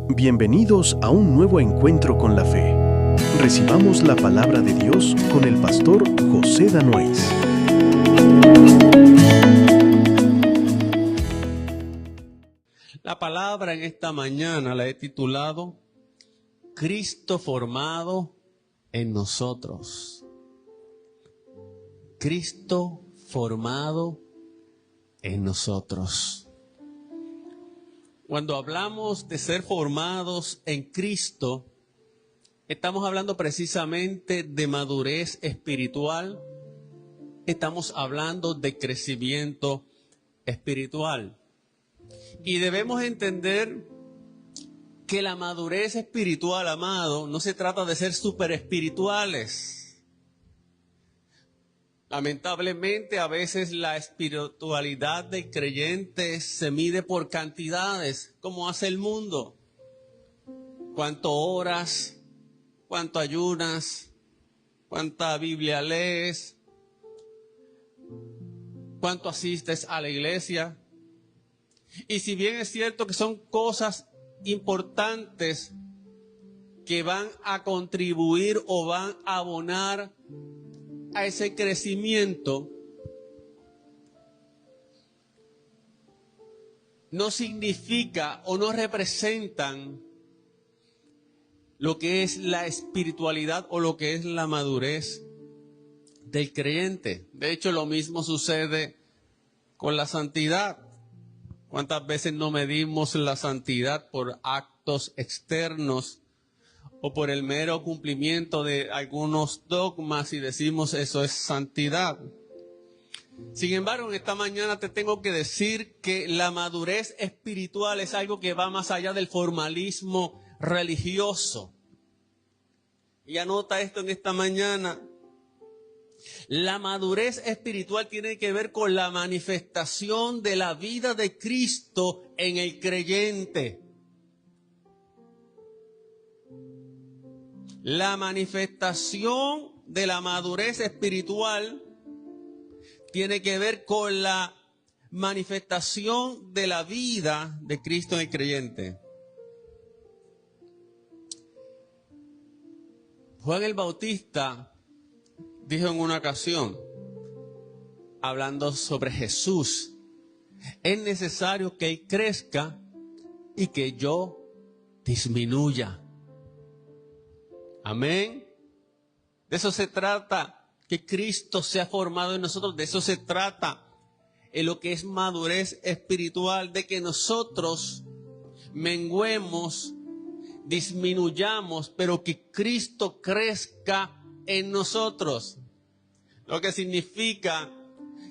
Bienvenidos a un nuevo encuentro con la fe. Recibamos la palabra de Dios con el pastor José Danois. La palabra en esta mañana la he titulado Cristo formado en nosotros. Cristo formado en nosotros. Cuando hablamos de ser formados en Cristo, estamos hablando precisamente de madurez espiritual, estamos hablando de crecimiento espiritual. Y debemos entender que la madurez espiritual, amado, no se trata de ser súper espirituales. Lamentablemente, a veces la espiritualidad del creyente se mide por cantidades, como hace el mundo. Cuánto oras, cuánto ayunas, cuánta Biblia lees, cuánto asistes a la iglesia. Y si bien es cierto que son cosas importantes que van a contribuir o van a abonar a ese crecimiento, no significa o no representan lo que es la espiritualidad o lo que es la madurez del creyente. De hecho, lo mismo sucede con la santidad. ¿Cuántas veces no medimos la santidad por actos externos o por el mero cumplimiento de algunos dogmas y decimos eso es santidad? Sin embargo, en esta mañana te tengo que decir que la madurez espiritual es algo que va más allá del formalismo religioso. Y anota esto en esta mañana. La madurez espiritual tiene que ver con la manifestación de la vida de Cristo en el creyente. La manifestación de la madurez espiritual tiene que ver con la manifestación de la vida de Cristo en el creyente. Juan el Bautista dijo en una ocasión, hablando sobre Jesús, es necesario que Él crezca y que yo disminuya. Amén. De eso se trata, que Cristo sea formado en nosotros. De eso se trata en lo que es madurez espiritual, de que nosotros menguemos, disminuyamos, pero que Cristo crezca en nosotros. Lo que significa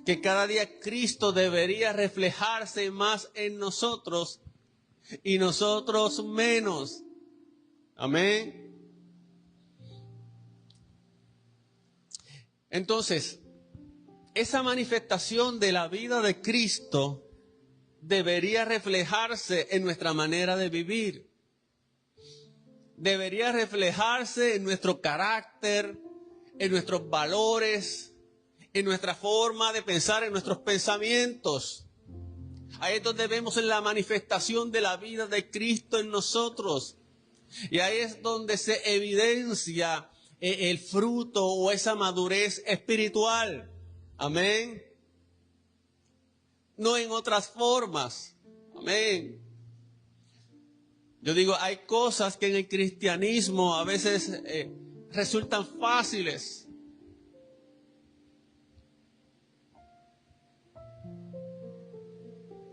que cada día Cristo debería reflejarse más en nosotros y nosotros menos. Amén. Entonces, esa manifestación de la vida de Cristo debería reflejarse en nuestra manera de vivir. Debería reflejarse en nuestro carácter, en nuestros valores, en nuestra forma de pensar, en nuestros pensamientos. Ahí es donde vemos la manifestación de la vida de Cristo en nosotros. Y ahí es donde se evidencia el fruto o esa madurez espiritual. Amén. No en otras formas. Amén. Yo digo, hay cosas que en el cristianismo a veces resultan fáciles.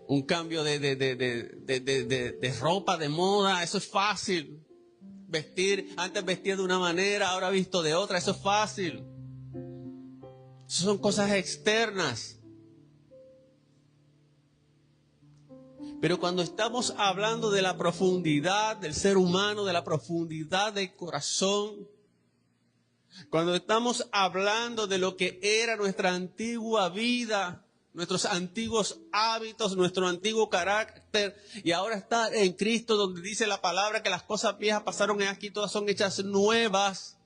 Un cambio de ropa, de moda, eso es fácil. Vestir, antes vestía de una manera, ahora visto de otra, eso es fácil. Eso son cosas externas. Pero cuando estamos hablando de la profundidad del ser humano, de la profundidad del corazón, cuando estamos hablando de lo que era nuestra antigua vida, nuestros antiguos hábitos, nuestro antiguo carácter, y ahora está en Cristo, donde dice la palabra que las cosas viejas pasaron, y aquí todas son hechas nuevas.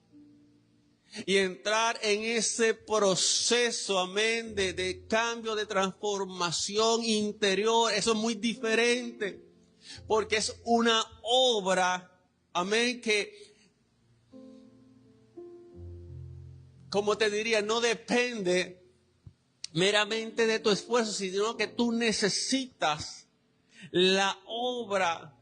Y entrar en ese proceso, amén, de cambio, de transformación interior, eso es muy diferente. Porque es una obra, amén, que, como te diría, no depende meramente de tu esfuerzo, sino que tú necesitas la obra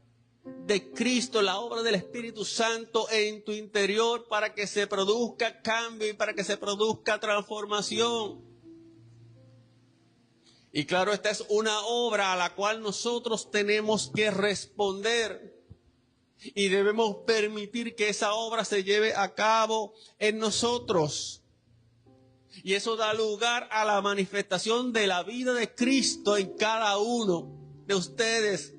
de Cristo, la obra del Espíritu Santo en tu interior para que se produzca cambio y para que se produzca transformación. Y claro, esta es una obra a la cual nosotros tenemos que responder y debemos permitir que esa obra se lleve a cabo en nosotros. Y eso da lugar a la manifestación de la vida de Cristo en cada uno de ustedes.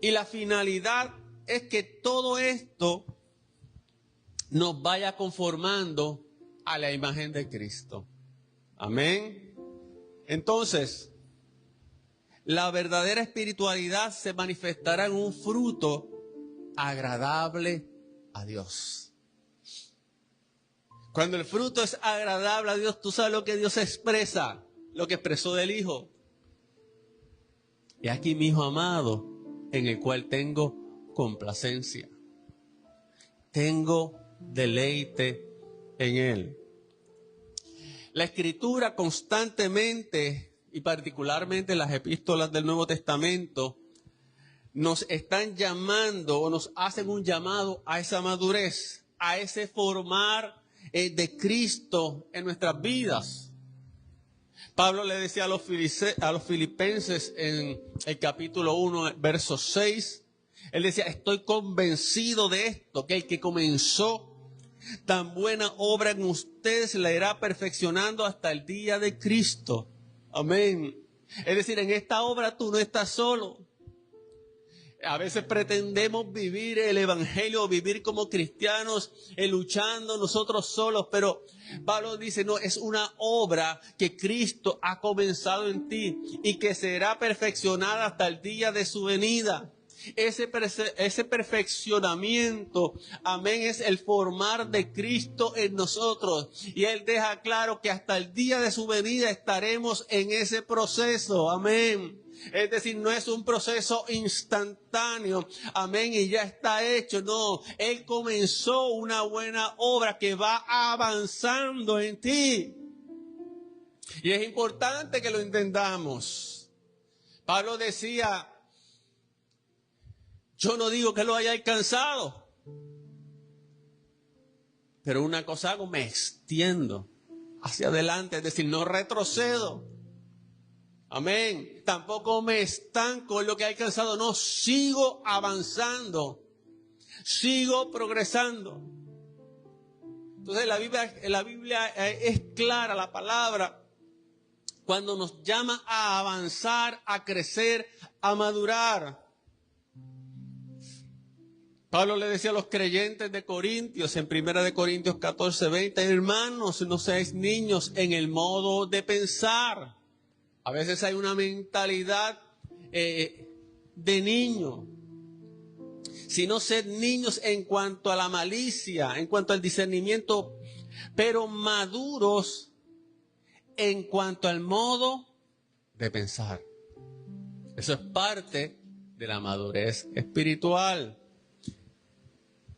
Y la finalidad es que todo esto nos vaya conformando a la imagen de Cristo. Amén. Entonces, la verdadera espiritualidad se manifestará en un fruto agradable a Dios. Cuando el fruto es agradable a Dios, tú sabes lo que Dios expresa, lo que expresó del Hijo. Y aquí mi Hijo amado, en el cual tengo complacencia. Tengo deleite en Él. La Escritura constantemente, y particularmente las epístolas del Nuevo Testamento, nos están llamando o nos hacen un llamado a esa madurez, a ese formar de Cristo en nuestras vidas. Pablo le decía a los filipenses en el capítulo 1, verso 6, él decía, estoy convencido de esto, que el que comenzó tan buena obra en ustedes la irá perfeccionando hasta el día de Cristo. Amén. Es decir, en esta obra tú no estás solo. A veces pretendemos vivir el evangelio, vivir como cristianos, luchando nosotros solos, pero Pablo dice, no, es una obra que Cristo ha comenzado en ti y que será perfeccionada hasta el día de su venida. Ese perfeccionamiento, amén, es el formar de Cristo en nosotros. Y Él deja claro que hasta el día de su venida estaremos en ese proceso, amén. Es decir, no es un proceso instantáneo, amén, y ya está hecho. No, Él comenzó una buena obra que va avanzando en ti. Y es importante que lo entendamos. Pablo decía, yo no digo que lo haya alcanzado, pero una cosa hago, me extiendo hacia adelante, es decir, no retrocedo. Amén. Tampoco me estanco en lo que he alcanzado, no, sigo avanzando, sigo progresando. Entonces la Biblia es clara, la palabra, cuando nos llama a avanzar, a crecer, a madurar. Pablo le decía a los creyentes de Corintios, en 1 Corintios 14:20, hermanos, no seáis niños en el modo de pensar. A veces hay una mentalidad de niño. Sino sed niños en cuanto a la malicia, en cuanto al discernimiento, pero maduros en cuanto al modo de pensar. Eso es parte de la madurez espiritual.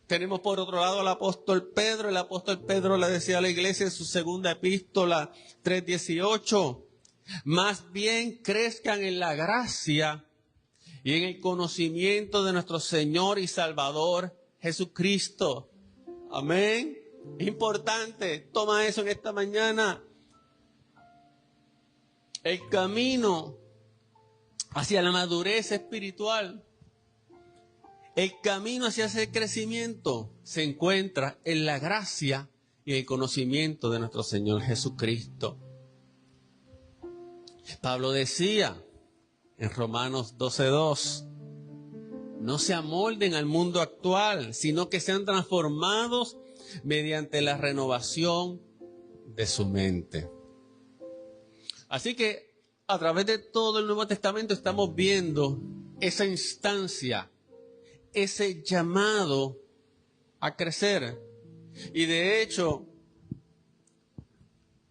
Tenemos por otro lado al apóstol Pedro. El apóstol Pedro le decía a la iglesia en su segunda epístola 3:18, más bien crezcan en la gracia y en el conocimiento de nuestro Señor y Salvador Jesucristo. Amén. Es importante, toma eso en esta mañana. El camino hacia la madurez espiritual, el camino hacia ese crecimiento se encuentra en la gracia y el conocimiento de nuestro Señor Jesucristo. Pablo decía en Romanos 12:2, no se amolden al mundo actual, sino que sean transformados mediante la renovación de su mente. Así que a través de todo el Nuevo Testamento estamos viendo esa instancia, ese llamado a crecer. Y de hecho,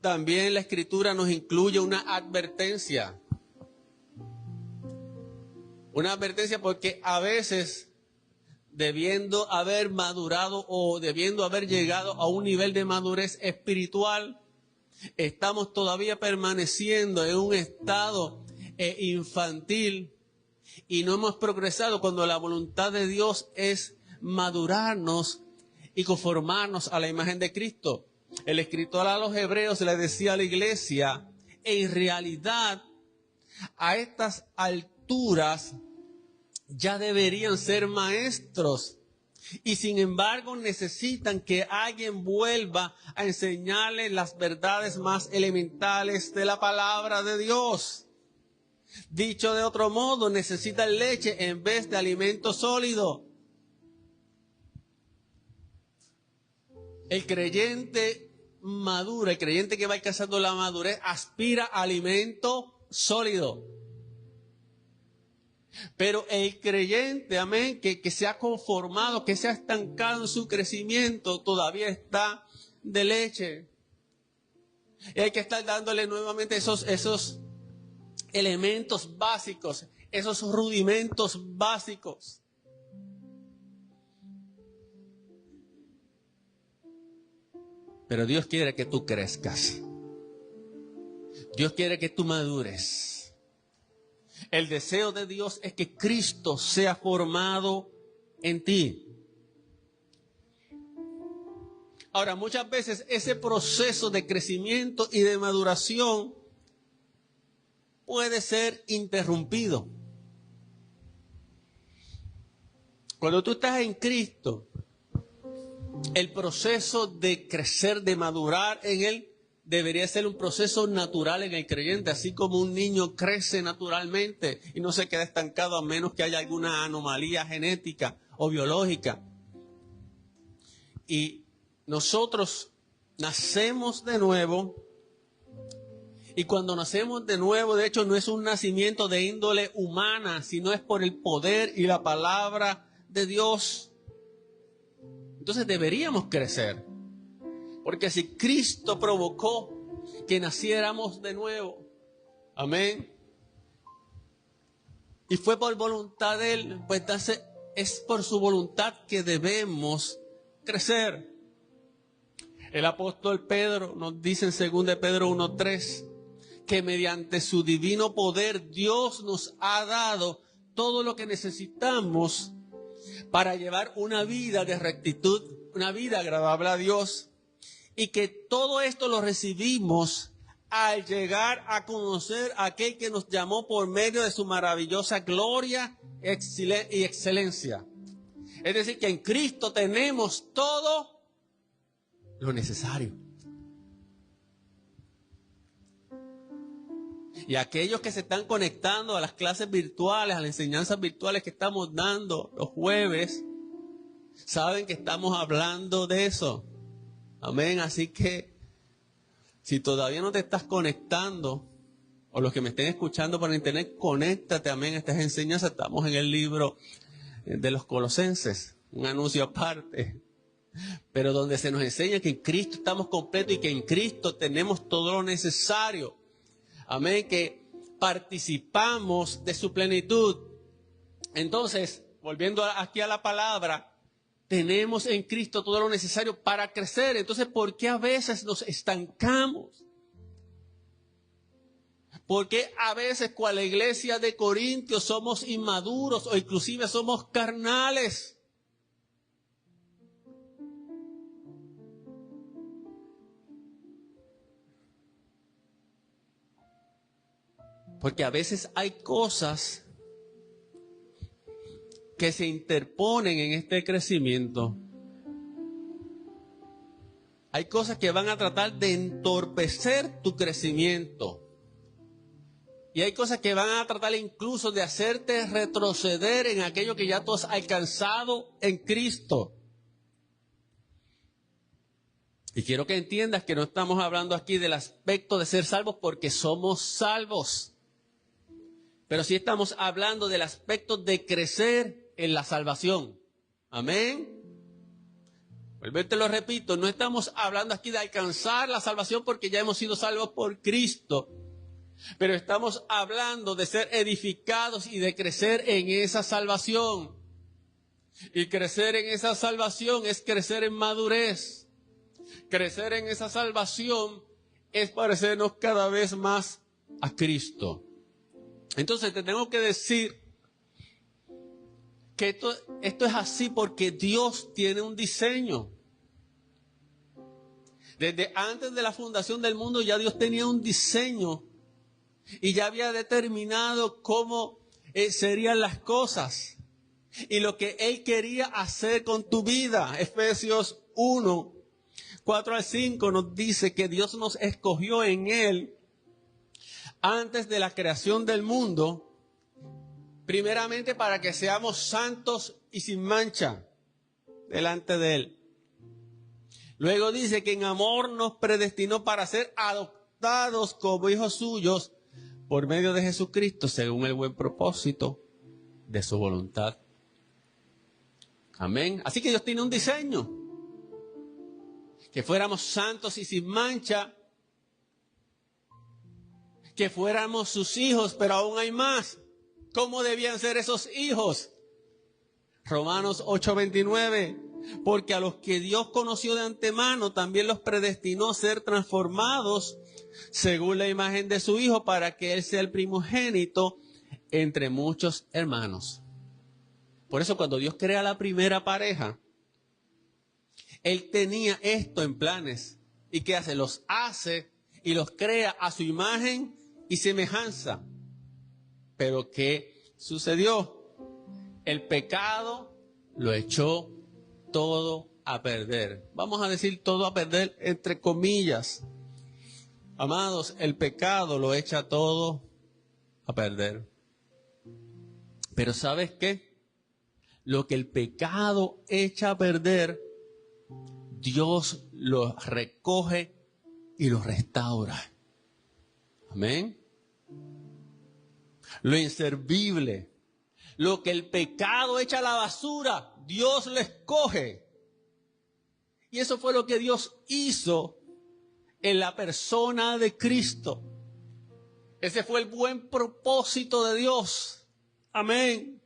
también la Escritura nos incluye una advertencia. Una advertencia porque a veces, debiendo haber madurado o debiendo haber llegado a un nivel de madurez espiritual, estamos todavía permaneciendo en un estado infantil y no hemos progresado cuando la voluntad de Dios es madurarnos y conformarnos a la imagen de Cristo. El escritor a los Hebreos le decía a la iglesia, en realidad, a estas alturas ya deberían ser maestros y sin embargo necesitan que alguien vuelva a enseñarles las verdades más elementales de la palabra de Dios. Dicho de otro modo, necesitan leche en vez de alimento sólido. El creyente maduro, el creyente que va alcanzando la madurez, aspira a alimento sólido. Pero el creyente, amén, que se ha conformado, que se ha estancado en su crecimiento, todavía está de leche. Y hay que estar dándole nuevamente esos elementos básicos, esos rudimentos básicos. Pero Dios quiere que tú crezcas. Dios quiere que tú madures. El deseo de Dios es que Cristo sea formado en ti. Ahora, muchas veces ese proceso de crecimiento y de maduración puede ser interrumpido. Cuando tú estás en Cristo, el proceso de crecer, de madurar en Él, debería ser un proceso natural en el creyente, así como un niño crece naturalmente y no se queda estancado a menos que haya alguna anomalía genética o biológica. Y nosotros nacemos de nuevo, y cuando nacemos de nuevo, de hecho, no es un nacimiento de índole humana, sino es por el poder y la palabra de Dios. Entonces deberíamos crecer. Porque si Cristo provocó que naciéramos de nuevo, amén, y fue por voluntad de Él, pues entonces es por su voluntad que debemos crecer. El apóstol Pedro nos dice en 2 Pedro 1:3 que mediante su divino poder Dios nos ha dado todo lo que necesitamos para llevar una vida de rectitud, una vida agradable a Dios. Y que todo esto lo recibimos al llegar a conocer a aquel que nos llamó por medio de su maravillosa gloria y excelencia. Es decir, que en Cristo tenemos todo lo necesario. Y aquellos que se están conectando a las clases virtuales, a las enseñanzas virtuales que estamos dando los jueves, saben que estamos hablando de eso. Amén, así que si todavía no te estás conectando, o los que me estén escuchando por internet, conéctate, amén, a estas enseñanzas. Estamos en el libro de los Colosenses, un anuncio aparte, pero donde se nos enseña que en Cristo estamos completos y que en Cristo tenemos todo lo necesario. Amén, que participamos de su plenitud. Entonces, volviendo aquí a la palabra, tenemos en Cristo todo lo necesario para crecer. Entonces, ¿por qué a veces nos estancamos? ¿Por qué a veces, cual la iglesia de Corintios, somos inmaduros o inclusive somos carnales? Porque a veces hay cosas que se interponen en este crecimiento. Hay cosas que van a tratar de entorpecer tu crecimiento. Y hay cosas que van a tratar incluso de hacerte retroceder en aquello que ya tú has alcanzado en Cristo. Y quiero que entiendas que no estamos hablando aquí del aspecto de ser salvos porque somos salvos. Pero sí estamos hablando del aspecto de crecer en la salvación. Amén. Te lo repito, no estamos hablando aquí de alcanzar la salvación porque ya hemos sido salvos por Cristo, Pero estamos hablando de ser edificados y de crecer en esa salvación. Y crecer en esa salvación es crecer en madurez. Crecer en esa salvación es parecernos cada vez más a Cristo. Entonces te tengo que decir que esto es así porque Dios tiene un diseño. Desde antes de la fundación del mundo ya Dios tenía un diseño y ya había determinado cómo serían las cosas y lo que Él quería hacer con tu vida. Efesios 1, 4 al 5 nos dice que Dios nos escogió en Él antes de la creación del mundo, primeramente para que seamos santos y sin mancha delante de Él. Luego dice que en amor nos predestinó para ser adoptados como hijos suyos por medio de Jesucristo, según el buen propósito de su voluntad. Amén. Así que Dios tiene un diseño. Que fuéramos santos y sin mancha. Que fuéramos sus hijos, pero aún hay más. ¿Cómo debían ser esos hijos? Romanos 8:29. Porque a los que Dios conoció de antemano, también los predestinó a ser transformados según la imagen de su Hijo, para que Él sea el primogénito entre muchos hermanos. Por eso cuando Dios crea la primera pareja, Él tenía esto en planes. ¿Y qué hace? Los hace y los crea a su imagen y semejanza. Pero ¿qué sucedió? El pecado lo echó todo a perder. Vamos a decir todo a perder entre comillas. Amados, el pecado lo echa todo a perder. Pero ¿sabes qué? Lo que el pecado echa a perder, Dios lo recoge y lo restaura. Amén. Lo inservible, lo que el pecado echa a la basura, Dios lo escoge. Y eso fue lo que Dios hizo en la persona de Cristo. Ese fue el buen propósito de Dios. Amén.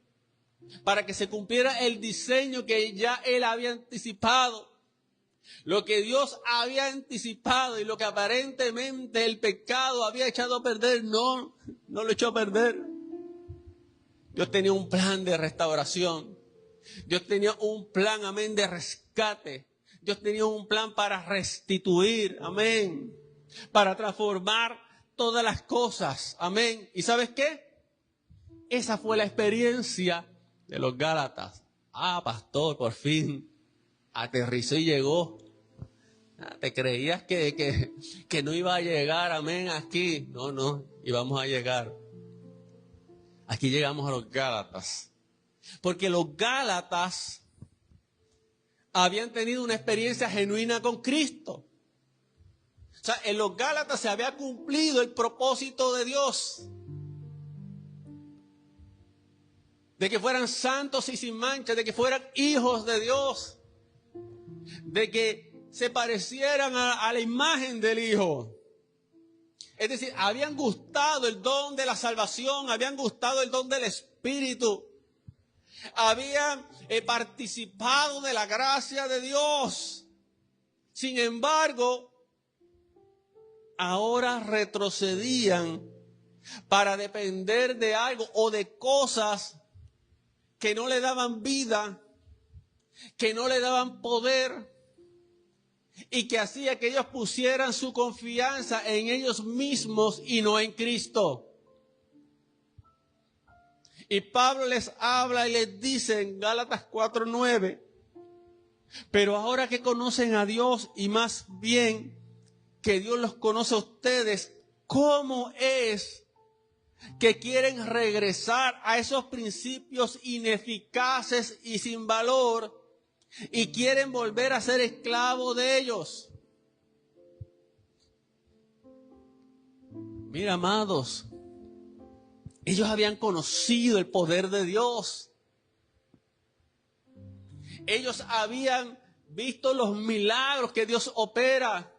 Para que se cumpliera el diseño que ya Él había anticipado. Lo que Dios había anticipado y lo que aparentemente el pecado había echado a perder, no lo echó a perder. Dios tenía un plan de restauración. Dios tenía un plan, amén, de rescate. Dios tenía un plan para restituir, amén, para transformar todas las cosas, amén. ¿Y sabes qué? Esa fue la experiencia de los Gálatas. Pastor, por fin aterrizó y llegó. ¿Te creías que no iba a llegar, amén, aquí? No, íbamos a llegar. Aquí llegamos a los Gálatas. Porque los Gálatas habían tenido una experiencia genuina con Cristo. O sea, en los Gálatas se había cumplido el propósito de Dios. De que fueran santos y sin mancha, de que fueran hijos de Dios. De que se parecieran a la imagen del Hijo. Es decir, habían gustado el don de la salvación, habían gustado el don del Espíritu. Habían participado de la gracia de Dios. Sin embargo, ahora retrocedían para depender de algo o de cosas que no le daban vida, que no le daban poder y que hacía que ellos pusieran su confianza en ellos mismos y no en Cristo. Y Pablo les habla y les dice en Gálatas 4:9, pero ahora que conocen a Dios y más bien que Dios los conoce a ustedes, ¿cómo es que quieren regresar a esos principios ineficaces y sin valor y quieren volver a ser esclavos de ellos? Mira, amados, ellos habían conocido el poder de Dios. Ellos habían visto los milagros que Dios opera.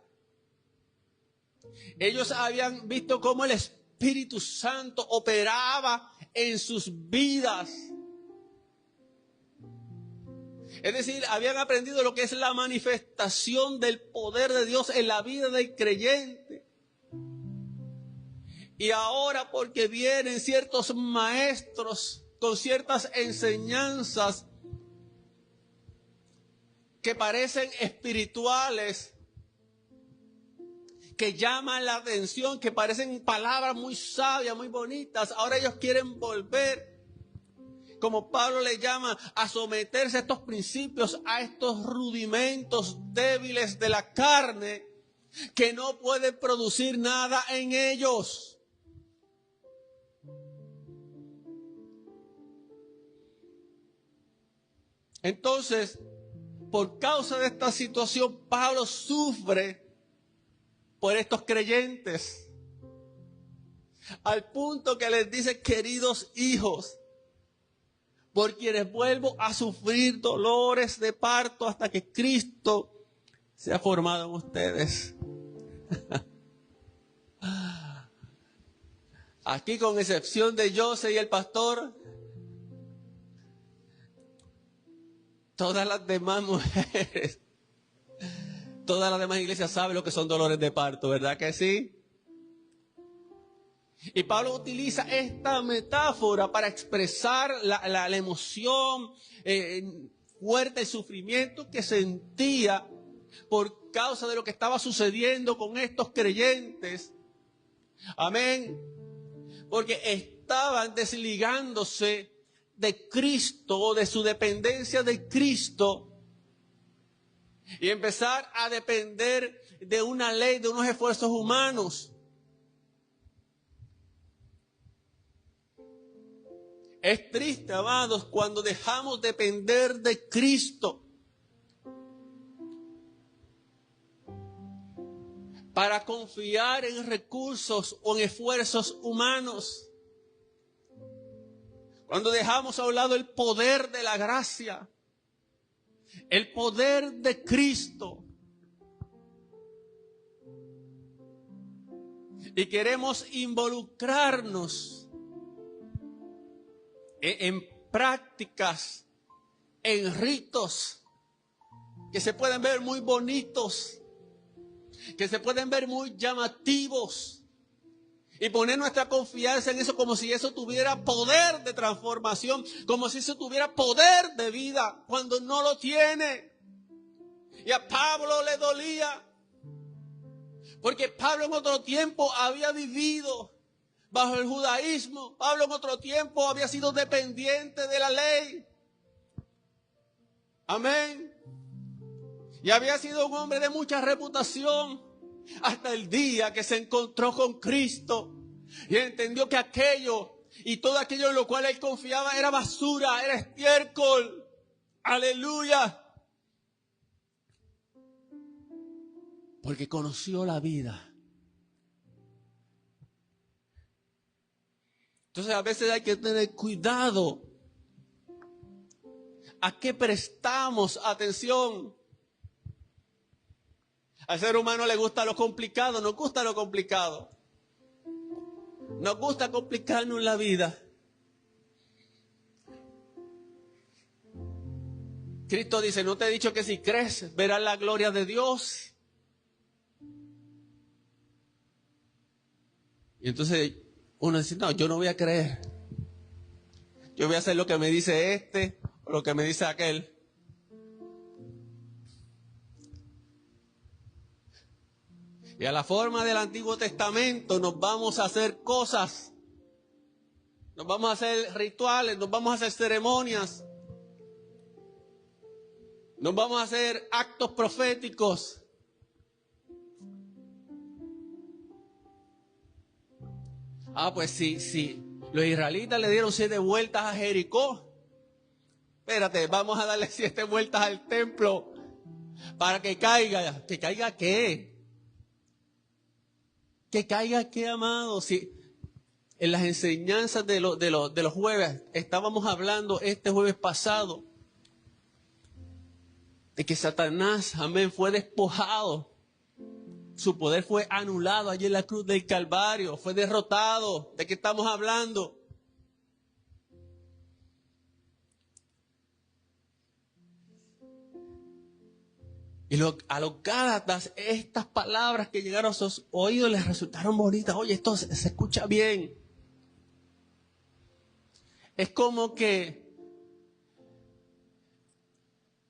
Ellos habían visto cómo el Espíritu Espíritu Santo operaba en sus vidas. Es decir, habían aprendido lo que es la manifestación del poder de Dios en la vida del creyente. Y ahora, porque vienen ciertos maestros con ciertas enseñanzas que parecen espirituales, que llaman la atención, que parecen palabras muy sabias, muy bonitas, ahora ellos quieren volver, como Pablo le llama, a someterse a estos principios, a estos rudimentos débiles de la carne, que no pueden producir nada en ellos. Entonces, por causa de esta situación, Pablo sufre por estos creyentes, al punto que les dice: queridos hijos, por quienes vuelvo a sufrir dolores de parto hasta que Cristo sea formado en ustedes. Aquí, con excepción de José y el pastor, todas las demás mujeres, todas las demás iglesias saben lo que son dolores de parto, ¿verdad que sí? Y Pablo utiliza esta metáfora para expresar la emoción fuerte, el sufrimiento que sentía por causa de lo que estaba sucediendo con estos creyentes. Amén. Porque estaban desligándose de Cristo, de su dependencia de Cristo, y empezar a depender de una ley, de unos esfuerzos humanos. Es triste, amados, cuando dejamos depender de Cristo para confiar en recursos o en esfuerzos humanos. Cuando dejamos a un lado el poder de la gracia, el poder de Cristo, y queremos involucrarnos en prácticas, en ritos que se pueden ver muy bonitos, que se pueden ver muy llamativos, y poner nuestra confianza en eso como si eso tuviera poder de transformación, como si eso tuviera poder de vida, cuando no lo tiene. Y a Pablo le dolía, porque Pablo en otro tiempo había vivido bajo el judaísmo. Pablo en otro tiempo había sido dependiente de la ley. Amén. Y había sido un hombre de mucha reputación, hasta el día que se encontró con Cristo y entendió que aquello y todo aquello en lo cual él confiaba era basura, era estiércol. Aleluya. Porque conoció la vida. Entonces a veces hay que tener cuidado a qué prestamos atención. Al ser humano le gusta lo complicado, nos gusta lo complicado. Nos gusta complicarnos la vida. Cristo dice: no te he dicho que si crees verás la gloria de Dios. Y entonces uno dice: no, yo no voy a creer. Yo voy a hacer lo que me dice este o lo que me dice aquel. Y a la forma del Antiguo Testamento nos vamos a hacer cosas. Nos vamos a hacer rituales, nos vamos a hacer ceremonias. Nos vamos a hacer actos proféticos. Pues sí. Los israelitas le dieron 7 vueltas a Jericó. Espérate, vamos a darle 7 vueltas al templo para que caiga. ¿Que caiga qué? ¿Que caiga qué, amado? Si en las enseñanzas de los jueves estábamos hablando este jueves pasado de que Satanás, amén, fue despojado Su poder fue anulado allí en la cruz del Calvario, fue derrotado. ¿De qué estamos hablando? Y a los Gálatas, estas palabras que llegaron a sus oídos les resultaron bonitas. Oye, esto se escucha bien. Es como que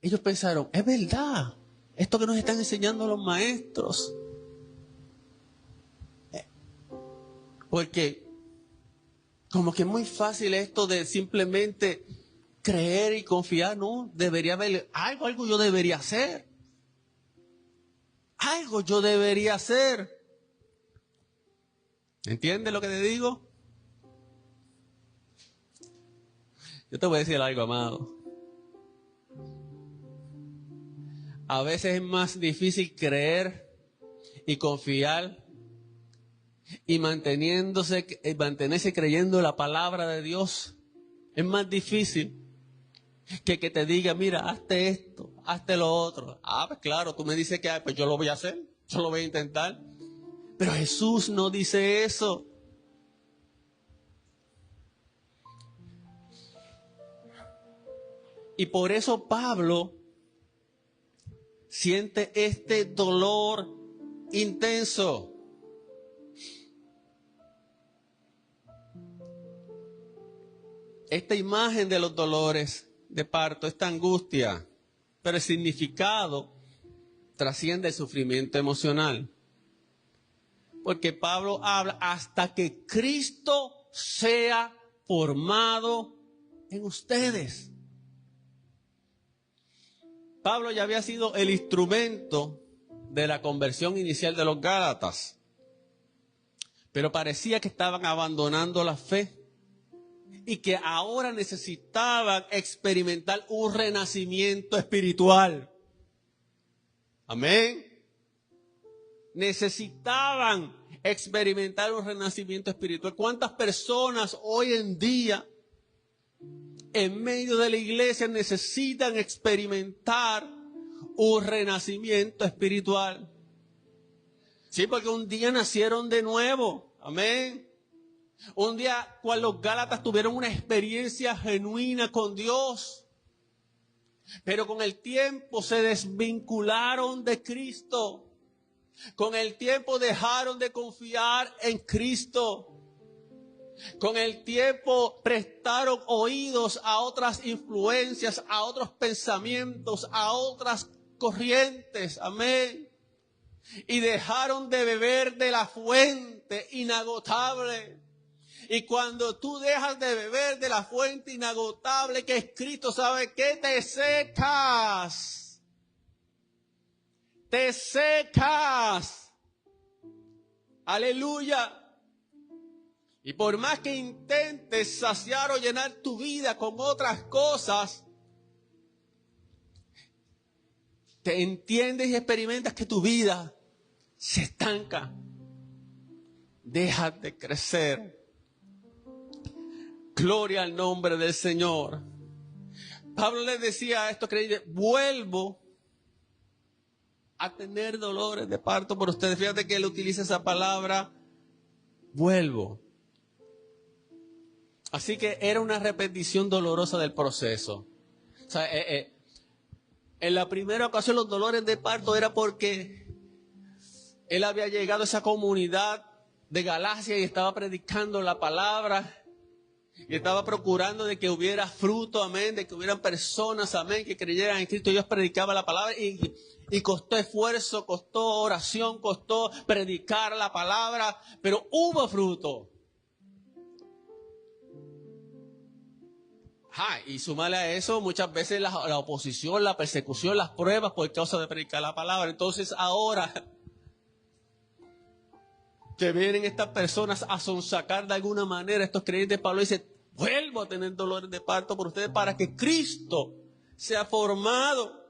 ellos pensaron, es verdad, esto que nos están enseñando los maestros. Porque como que es muy fácil esto de simplemente creer y confiar, ¿no? Debería haber algo yo debería hacer. Algo yo debería hacer. ¿Entiendes lo que te digo? Yo te voy a decir algo, amado. A veces es más difícil creer y confiar y mantenerse creyendo la palabra de Dios. Es más difícil que te diga, mira, hazte esto, hazte lo otro. Pues claro, tú me dices que pues yo lo voy a hacer, yo lo voy a intentar. Pero Jesús no dice eso. Y por eso Pablo siente este dolor intenso. Esta imagen de los dolores de parto, esta angustia, pero el significado trasciende el sufrimiento emocional. Porque Pablo habla hasta que Cristo sea formado en ustedes. Pablo ya había sido el instrumento de la conversión inicial de los Gálatas, pero parecía que estaban abandonando la fe y que ahora necesitaban experimentar un renacimiento espiritual. Amén. Necesitaban experimentar un renacimiento espiritual. ¿Cuántas personas hoy en día en medio de la iglesia necesitan experimentar un renacimiento espiritual? Sí, porque un día nacieron de nuevo. Amén. Un día cuando los Gálatas tuvieron una experiencia genuina con Dios, pero con el tiempo se desvincularon de Cristo. Con el tiempo dejaron de confiar en Cristo. Con el tiempo prestaron oídos a otras influencias, a otros pensamientos, a otras corrientes. Amén. Y dejaron de beber de la fuente inagotable. Y cuando tú dejas de beber de la fuente inagotable que es Cristo, ¿sabe qué? Te secas. Te secas. Aleluya. Y por más que intentes saciar o llenar tu vida con otras cosas, te entiendes y experimentas que tu vida se estanca. Dejas de crecer. Gloria al nombre del Señor. Pablo les decía a estos creyentes, vuelvo a tener dolores de parto por ustedes. Fíjate que él utiliza esa palabra, vuelvo. Así que era una repetición dolorosa del proceso. O sea, en la primera ocasión los dolores de parto era porque él había llegado a esa comunidad de Galacia y estaba predicando la palabra. Y estaba procurando de que hubiera fruto, amén, de que hubieran personas, amén, que creyeran en Cristo. Dios predicaba la palabra y costó esfuerzo, costó oración, costó predicar la palabra, pero hubo fruto. Y súmale a eso muchas veces la oposición, la persecución, las pruebas por causa de predicar la palabra. Entonces ahora que vienen estas personas a sonsacar de alguna manera estos creyentes, Pablo dice, vuelvo a tener dolores de parto por ustedes para que Cristo sea formado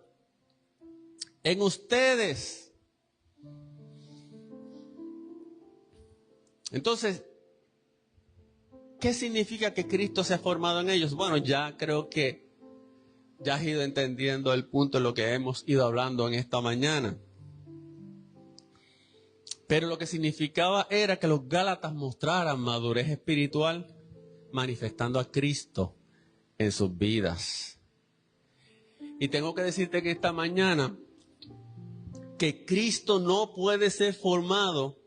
en ustedes. Entonces, ¿qué significa que Cristo sea formado en ellos? Bueno, ya creo que ya has ido entendiendo el punto de lo que hemos ido hablando en esta mañana. Pero lo que significaba era que los Gálatas mostraran madurez espiritual, manifestando a Cristo en sus vidas. Y tengo que decirte que esta mañana, que Cristo no puede ser formado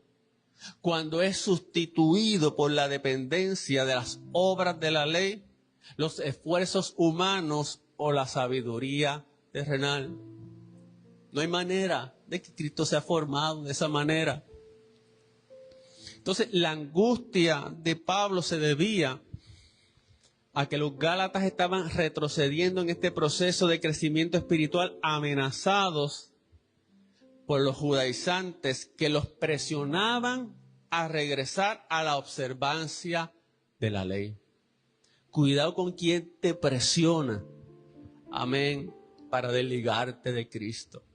cuando es sustituido por la dependencia de las obras de la ley, los esfuerzos humanos o la sabiduría terrenal. No hay manera de que Cristo sea formado de esa manera. Entonces, la angustia de Pablo se debía a que los Gálatas estaban retrocediendo en este proceso de crecimiento espiritual, amenazados por los judaizantes que los presionaban a regresar a la observancia de la ley. Cuidado con quien te presiona, amén, para desligarte de Cristo.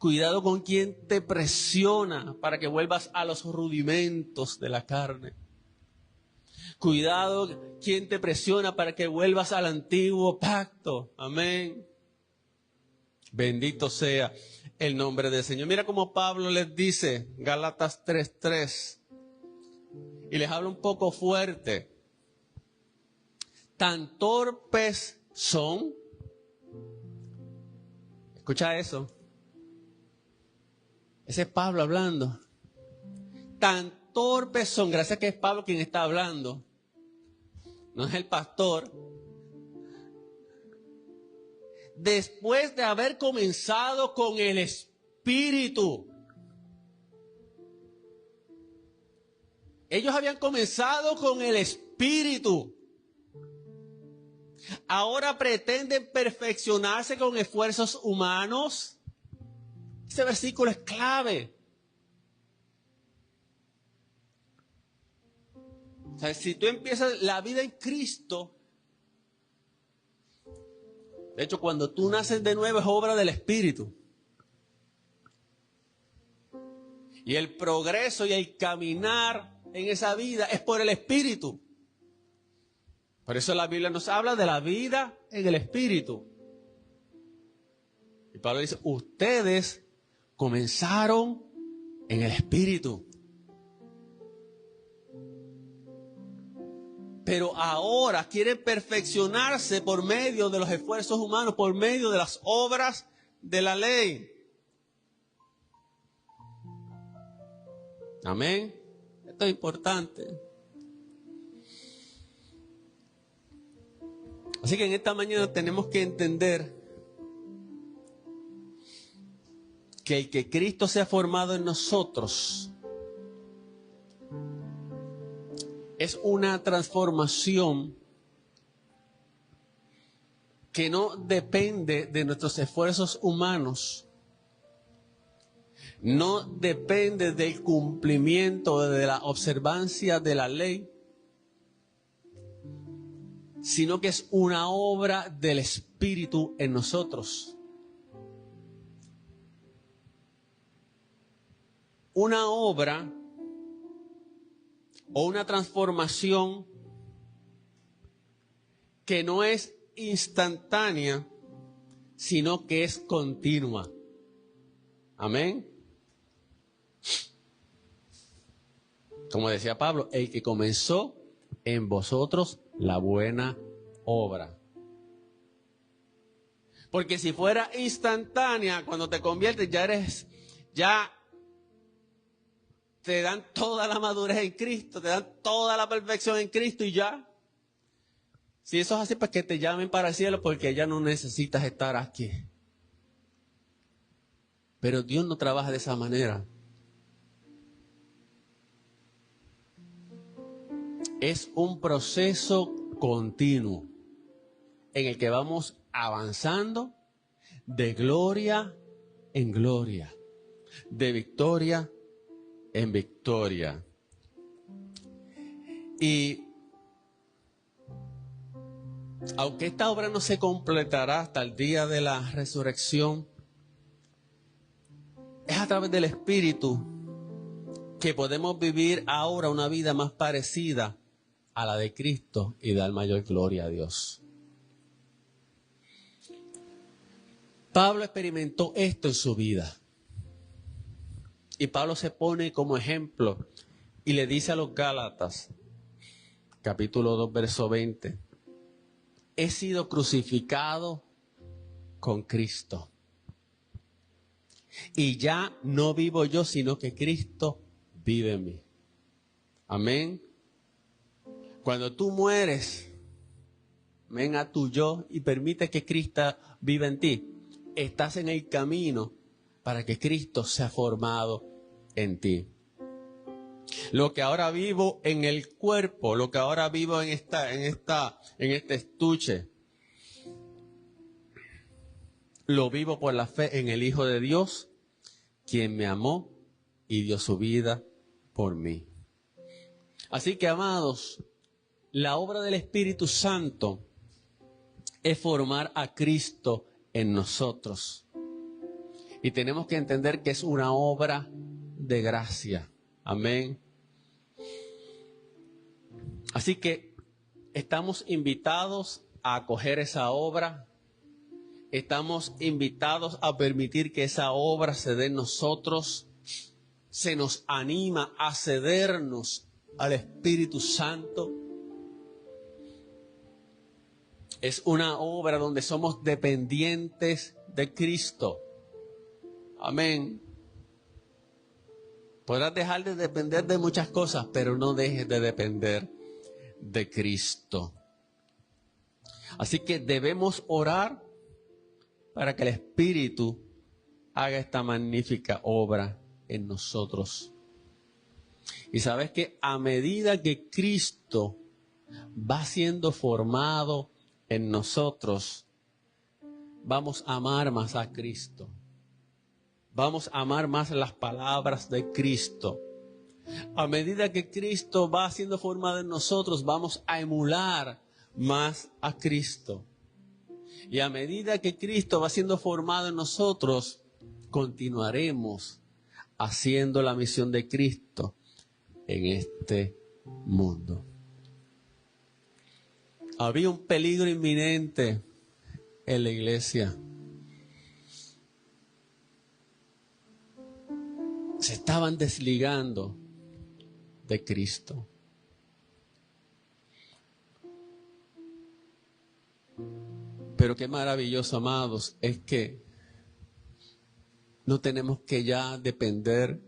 Cuidado con quien te presiona para que vuelvas a los rudimentos de la carne. Cuidado quien te presiona para que vuelvas al antiguo pacto. Amén. Bendito sea el nombre del Señor. Mira cómo Pablo les dice, Gálatas 3:3. Y les habla un poco fuerte. Tan torpes son. Escucha eso. Ese es Pablo hablando. Tan torpes son, gracias que es Pablo quien está hablando. No es el pastor. Después de haber comenzado con el Espíritu. Ellos habían comenzado con el Espíritu. Ahora pretenden perfeccionarse con esfuerzos humanos. Ese versículo es clave. O sea, si tú empiezas la vida en Cristo, de hecho, cuando tú naces de nuevo es obra del Espíritu. Y el progreso y el caminar en esa vida es por el Espíritu. Por eso la Biblia nos habla de la vida en el Espíritu. Y Pablo dice, ustedes comenzaron en el Espíritu. Pero ahora quieren perfeccionarse por medio de los esfuerzos humanos, por medio de las obras de la ley. Amén. Esto es importante. Así que en esta mañana tenemos que entender que el que Cristo sea formado en nosotros es una transformación que no depende de nuestros esfuerzos humanos, no depende del cumplimiento de la observancia de la ley, sino que es una obra del Espíritu en nosotros. Una obra o una transformación que no es instantánea, sino que es continua. Amén. Como decía Pablo, el que comenzó en vosotros la buena obra. Porque si fuera instantánea, cuando te conviertes ya te dan toda la madurez en Cristo, te dan toda la perfección en Cristo y ya. Si eso es así, pues que te llamen para el cielo porque ya no necesitas estar aquí. Pero Dios no trabaja de esa manera. Es un proceso continuo en el que vamos avanzando de gloria en gloria, de victoria en victoria. Y aunque esta obra no se completará hasta el día de la resurrección, es a través del Espíritu que podemos vivir ahora una vida más parecida a la de Cristo y dar mayor gloria a Dios. Pablo experimentó esto en su vida. Y Pablo se pone como ejemplo y le dice a los Gálatas, capítulo 2, verso 20, he sido crucificado con Cristo. Y ya no vivo yo, sino que Cristo vive en mí. Amén. Cuando tú mueres, ven a tu yo y permite que Cristo viva en ti. Estás en el camino para que Cristo sea formado en ti. Lo que ahora vivo en el cuerpo, lo que ahora vivo en este estuche, lo vivo por la fe en el Hijo de Dios, quien me amó y dio su vida por mí. Así que, amados, la obra del Espíritu Santo es formar a Cristo en nosotros. Y tenemos que entender que es una obra de gracia. Amén. Así que estamos invitados a acoger esa obra. Estamos invitados a permitir que esa obra se dé en nosotros. Se nos anima a cedernos al Espíritu Santo. Es una obra donde somos dependientes de Cristo. Amén. Podrás dejar de depender de muchas cosas, pero no dejes de depender de Cristo. Así que debemos orar para que el Espíritu haga esta magnífica obra en nosotros. Y sabes que a medida que Cristo va siendo formado en nosotros, vamos a amar más a Cristo. Vamos a amar más las palabras de Cristo. A medida que Cristo va siendo formado en nosotros, vamos a emular más a Cristo. Y a medida que Cristo va siendo formado en nosotros, continuaremos haciendo la misión de Cristo en este mundo. Había un peligro inminente en la iglesia. Se estaban desligando de Cristo. Pero qué maravilloso, amados, es que no tenemos que ya depender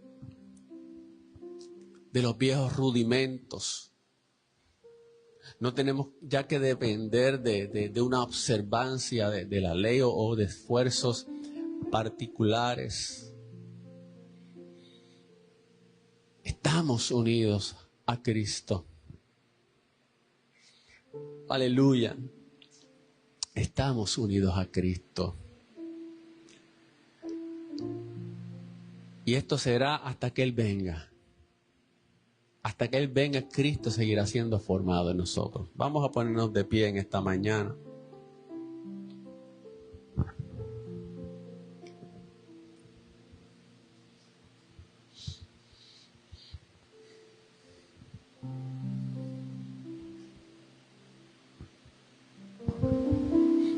de los viejos rudimentos. No tenemos ya que depender de una observancia de la ley o de esfuerzos particulares. Estamos unidos a Cristo. Aleluya. Estamos unidos a Cristo. Y esto será hasta que Él venga. Hasta que Él venga, Cristo seguirá siendo formado en nosotros. Vamos a ponernos de pie en esta mañana.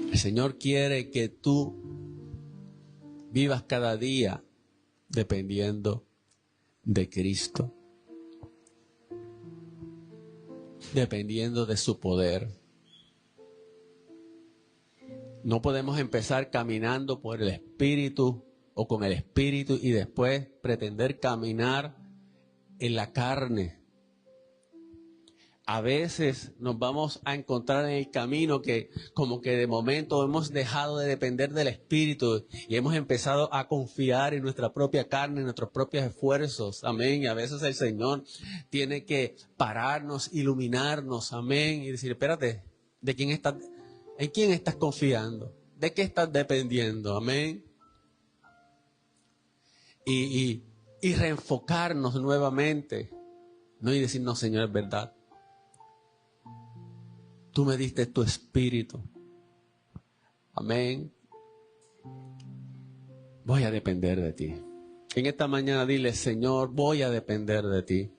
El Señor quiere que tú vivas cada día dependiendo de Cristo, dependiendo de su poder. No podemos empezar caminando por el Espíritu o con el Espíritu y después pretender caminar en la carne. A veces nos vamos a encontrar en el camino que como que de momento hemos dejado de depender del Espíritu y hemos empezado a confiar en nuestra propia carne, en nuestros propios esfuerzos. Amén. Y a veces el Señor tiene que pararnos, iluminarnos. Amén. Y decir, espérate, ¿en quién estás confiando? ¿De qué estás dependiendo? Amén. Y reenfocarnos nuevamente. No, y decir, no, Señor, es verdad. Tú me diste tu Espíritu. Amén. Voy a depender de ti. En esta mañana dile, Señor, voy a depender de ti.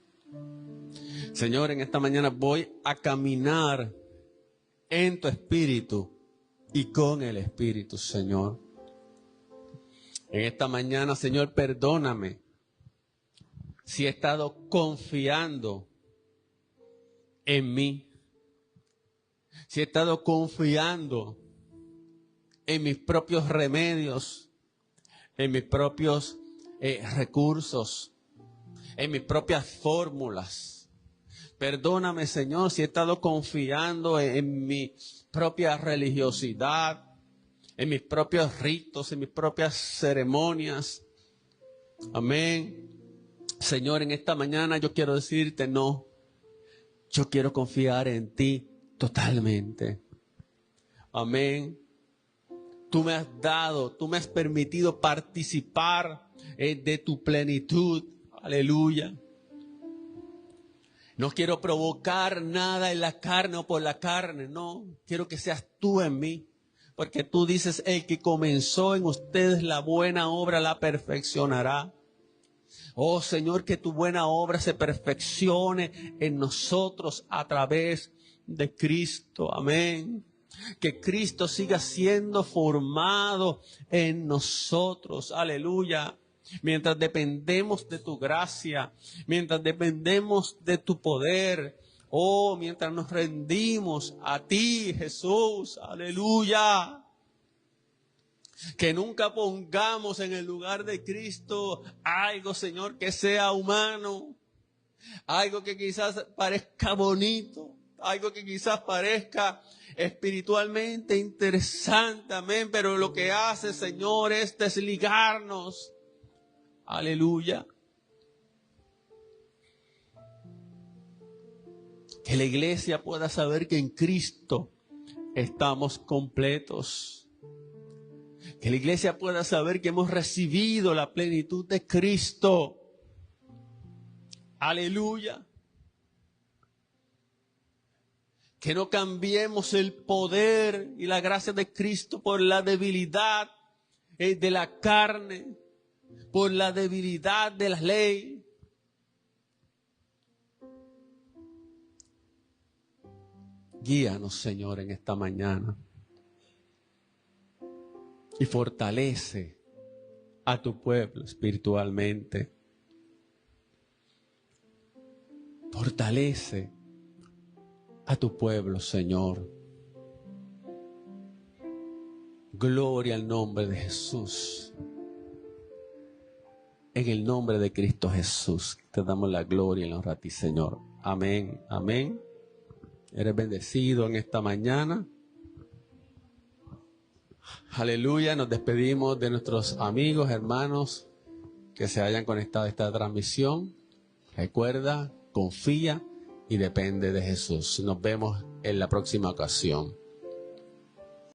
Señor, en esta mañana voy a caminar en tu Espíritu y con el Espíritu, Señor. En esta mañana, Señor, perdóname si he estado confiando en mí, si he estado confiando en mis propios remedios, en mis propios recursos, en mis propias fórmulas. Perdóname, Señor, si he estado confiando en mi propia religiosidad, en mis propios ritos, en mis propias ceremonias. Amén. Señor, en esta mañana yo quiero decirte no. Yo quiero confiar en ti totalmente. Amén. Tú me has dado, tú me has permitido participar de tu plenitud. Aleluya. No quiero provocar nada en la carne o por la carne, no. Quiero que seas tú en mí. Porque tú dices, el que comenzó en ustedes la buena obra la perfeccionará. Oh Señor, que tu buena obra se perfeccione en nosotros a través de Cristo. Amén. Que Cristo siga siendo formado en nosotros. Aleluya. Mientras dependemos de tu gracia, mientras dependemos de tu poder, oh, mientras nos rendimos a ti, Jesús. Aleluya. Que nunca pongamos en el lugar de Cristo algo, Señor, que sea humano. Algo que quizás parezca bonito. Algo que quizás parezca espiritualmente interesante. Amén. Pero lo que hace, Señor, es desligarnos. Aleluya. Que la iglesia pueda saber que en Cristo estamos completos. Que la iglesia pueda saber que hemos recibido la plenitud de Cristo. Aleluya. Que no cambiemos el poder y la gracia de Cristo por la debilidad de la carne, por la debilidad de la ley. Guíanos, Señor, en esta mañana. Y fortalece a tu pueblo espiritualmente. Fortalece a tu pueblo, Señor. Gloria al nombre de Jesús. En el nombre de Cristo Jesús, te damos la gloria y la honra a ti, Señor. Amén, amén. Eres bendecido en esta mañana. Aleluya, nos despedimos de nuestros amigos, hermanos que se hayan conectado a esta transmisión. Recuerda, confía y depende de Jesús. Nos vemos en la próxima ocasión.